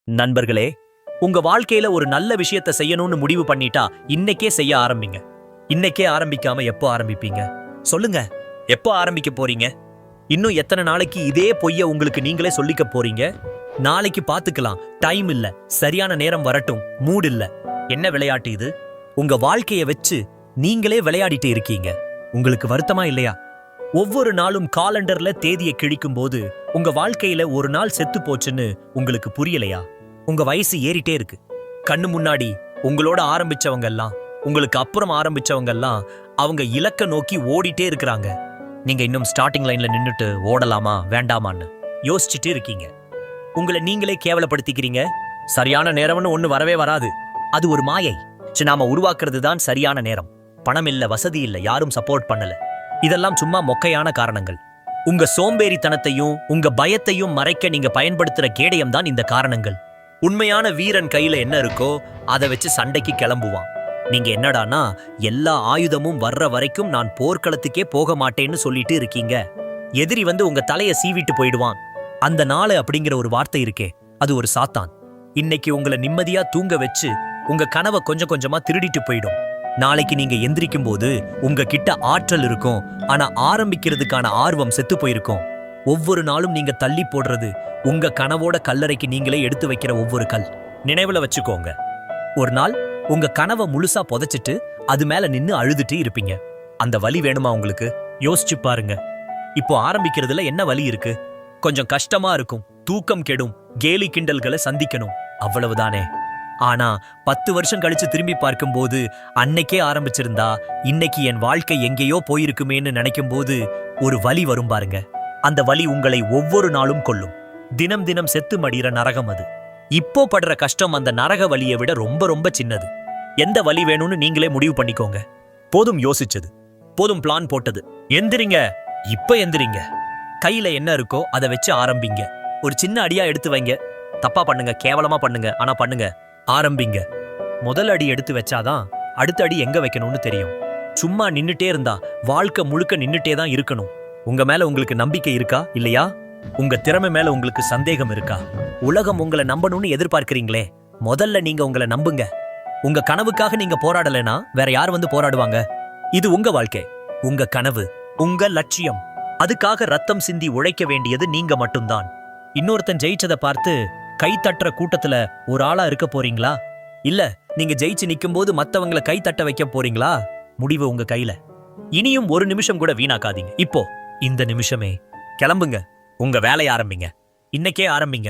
நண்பர்களே, உங்க வாழ்க்கையில ஒரு நல்ல விஷயத்த செய்யணும்னு முடிவு பண்ணிட்டா இன்னைக்கே செய்ய ஆரம்பிங்க. இன்னைக்கே ஆரம்பிக்காம எப்போ ஆரம்பிப்பீங்க? சொல்லுங்க. எப்போ ஆரம்பிக்க போறீங்க? இன்னும் எத்தனை நாளைக்கு இதே பொய்ய உங்களுக்கு நீங்களே சொல்லிக்க போறீங்க? நாளைக்கு பாத்துக்கலாம், டைம் இல்ல, சரியான நேரம் வரட்டும், மூட் இல்ல. என்ன விளையாட்டு இது? உங்க வாழ்க்கைய வச்சு நீங்களே விளையாடிட்டு இருக்கீங்க. உங்களுக்கு வருத்தமா இல்லையா? ஒவ்வொரு நாளும் காலண்டர்ல தேதியை கிழிக்கும் போது உங்க வாழ்க்கையில ஒரு நாள் செத்து போச்சுன்னு உங்களுக்கு புரியலையா? உங்க வயசு ஏறிட்டே இருக்கு. கண்ணு முன்னாடி உங்களோட ஆரம்பிச்சவங்க எல்லாம், உங்களுக்கு அப்புறம் ஆரம்பிச்சவங்க எல்லாம் அவங்க இலக்க நோக்கி ஓடிட்டே இருக்கிறாங்க. நீங்க இன்னும் ஸ்டார்டிங் லைன்ல நின்னுட்டு ஓடலாமா வேண்டாமான்னு யோசிச்சுட்டு இருக்கீங்க. உங்களை நீங்களே கேவலப்படுத்திக்கிறீங்க. சரியான நேரம்னு ஒண்ணு வரவே வராது. அது ஒரு மாயை. நாம உருவாக்குறது தான் சரியான நேரம். பணம் இல்ல, வசதி இல்ல, யாரும் சப்போர்ட் பண்ணல. இதெல்லாம் சும்மா மொக்கையான காரணங்கள். உங்க சோம்பேறித்தனத்தையும் உங்க பயத்தையும் மறைக்க நீங்க பயன்படுத்துற கேடயம் தான் இந்த காரணங்கள். உண்மையான வீரன் கையில என்ன இருக்கோ அதை வச்சு சண்டைக்கு கிளம்புவான். நீங்க என்னடானா எல்லா ஆயுதமும் வர்ற வரைக்கும் நான் போர்க்களத்துக்கே போக மாட்டேன்னு சொல்லிட்டு இருக்கீங்க. எதிரி வந்து உங்க தலைய சீவிட்டு போயிடுவான். அந்த நாள் அப்படிங்கிற ஒரு வார்த்தை இருக்கே, அது ஒரு சாத்தான். இன்னைக்கு உங்களை நிம்மதியா தூங்க வச்சு உங்க கனவை கொஞ்சம் கொஞ்சமா திருடிட்டு போயிடும். நாளைக்கு நீங்க எந்திரிக்கும் போது உங்க கிட்ட ஆற்றல் இருக்கும், ஆனா ஆரம்பிக்கிறதுக்கான ஆர்வம் செத்து போயிருக்கும். ஒவ்வொரு நாளும் நீங்க தள்ளி போடுறது உங்க கனவோட கல்லறைக்கு நீங்களே எடுத்து வைக்கிற ஒவ்வொரு கல். நினைவுல வச்சுக்கோங்க, ஒரு நாள் உங்க கனவை முழுசா புதைச்சிட்டு அது மேல நின்னு அழுதுட்டு இருப்பீங்க. அந்த வலி வேணுமா உங்களுக்கு? யோசிச்சு பாருங்க. இப்போ ஆரம்பிக்கிறதுல என்ன வலி இருக்கு? கொஞ்சம் கஷ்டமா இருக்கும், தூக்கம் கெடும், கேலி கிண்டல்களை சந்திக்கணும், அவ்வளவுதானே. ஆனா 10 வருஷம் கழிச்சு திரும்பி பார்க்கும்போது அன்னைக்கே ஆரம்பிச்சிருந்தா இன்னைக்கு என் வாழ்க்கை எங்கேயோ போயிருக்குமேன்னு நினைக்கும் போது ஒரு வலி வரும் பாருங்க. அந்த வலி உங்களை ஒவ்வொரு நாளும் கொல்லும். தினம் தினம் செத்து மடிகிற நரகம் அது. இப்போ படுற கஷ்டம் அந்த நரக வலியை விட ரொம்ப ரொம்ப சின்னது. எந்த வலி வேணும்னு நீங்களே முடிவு பண்ணிக்கோங்க. போதும் யோசிச்சது, போதும் பிளான் போட்டது. எந்திரிங்க, இப்ப எந்திரிங்க. கையில என்ன இருக்கோ அதை வச்சு ஆரம்பிங்க. ஒரு சின்ன அடியா எடுத்து வைங்க. தப்பா பண்ணுங்க, கேவலமா பண்ணுங்க, ஆனா பண்ணுங்க, ஆரம்பிங்க. முதல் அடி எடுத்து வச்சாதான் அடுத்த அடி எங்க வைக்கணும்னு தெரியும். சும்மா நின்னுட்டே இருந்தா வாழ்க்கை முழுக்க நின்னுட்டே தான் இருக்கணும். உங்க மேல உங்களுக்கு நம்பிக்கை இருக்கா இல்லையா? உங்க திறமை மேல உங்களுக்கு சந்தேகம் இருக்கா? உலகம் உங்களை நம்பணும்னு எதிர்பார்க்கிறீங்களே, முதல்ல நீங்க உங்களை நம்புங்க. உங்க கனவுக்காக நீங்க போராடலைன்னா வேற யார் வந்து போராடுவாங்க? இது உங்க வாழ்க்கை, உங்க கனவு, உங்க லட்சியம். அதுக்காக ரத்தம் சிந்தி உழைக்க வேண்டியது நீங்க மட்டும்தான். இன்னொருத்தன் ஜெயிச்சதை பார்த்து கை தட்டுற கூட்டத்துல ஒரு ஆளா இருக்க போறீங்களா? இல்ல நீங்க ஜெயிச்சு நிக்கும் போது மத்தவங்களை கை தட்ட வைக்க போறீங்களா? முடிவு உங்க கையில. இனியும் ஒரு நிமிஷம் கூட வீணாக்காதீங்க. இப்போ இந்த நிமிஷமே கிளம்புங்க. உங்க வேலையை ஆரம்பிங்க. இன்னைக்கே ஆரம்பிங்க.